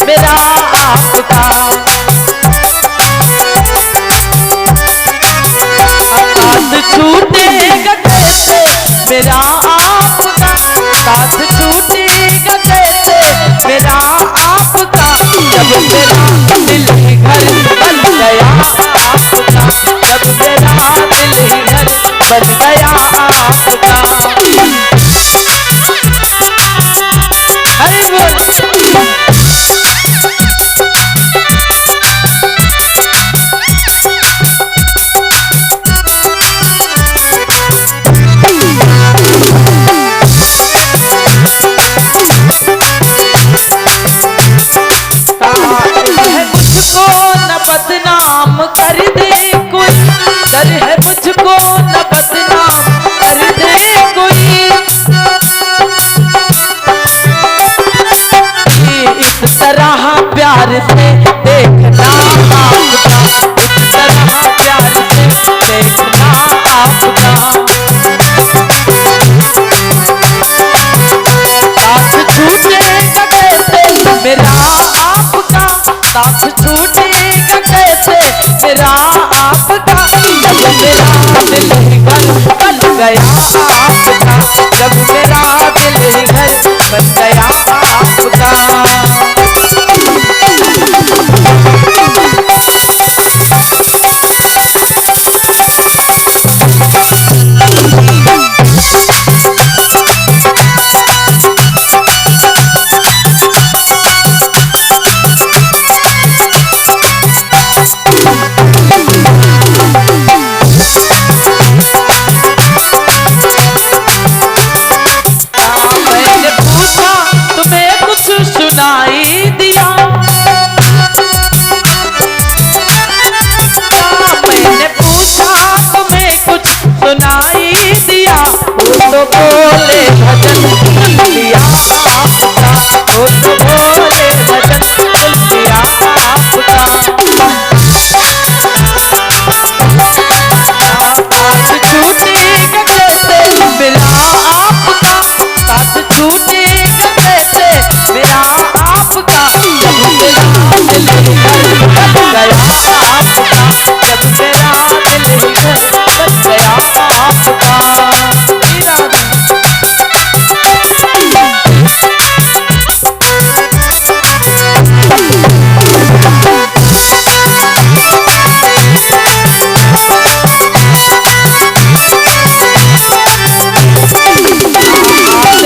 मेरा आपका। साथ छूटेगा कैसे मेरा आपका, साथ छूटेगा कैसे मेरा आपका, जब मेरा दिल ही घर बन गया आपका, जब मेरा दिल ही घर बन गया आपका। हरि बोल। मुझको न बदनाम कर दे कोई, डर है मुझको न बदनाम कर दे कोई, इस तरह प्यार से देखना आपका, इस तरह प्यार से देखना आपका। साथ छूटेगा कैसे मेरा आपका, साथ छूटेगा कैसे मेरा आपका, जब मेरा दिल ही घर बन गया आपका, जब मेरा दिल ही घर बन गया आपका। सुनाई दिया मैंने पूछा तुम्हें कुछ सुनाई दिया, वो तो बोले भजन सुन लिया आपका, वो तो बोले भजन सुन लिया आपका। साथ छूटेगा कैसे मेरा आपका, साथ छूटेगा कैसे मेरा आपका, जब मेरा दिल ही घर बन गया आपका, जब मेरा दिल ही घर बन गया आपका।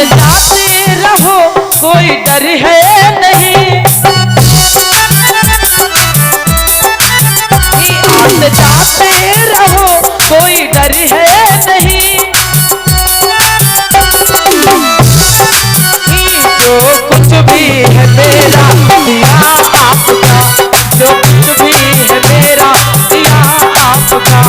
जाते रहो कोई डर है नहीं, आते जाते रहो कोई डर है नहीं, जो कुछ भी है मेरा दिया आपका, जो कुछ भी है मेरा दिया आपका।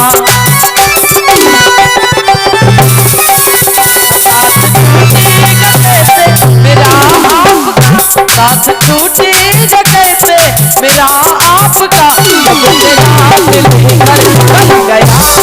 साथ छूटेगा कैसे मेरा आपका, जब मेरा दिल ही घर बन गया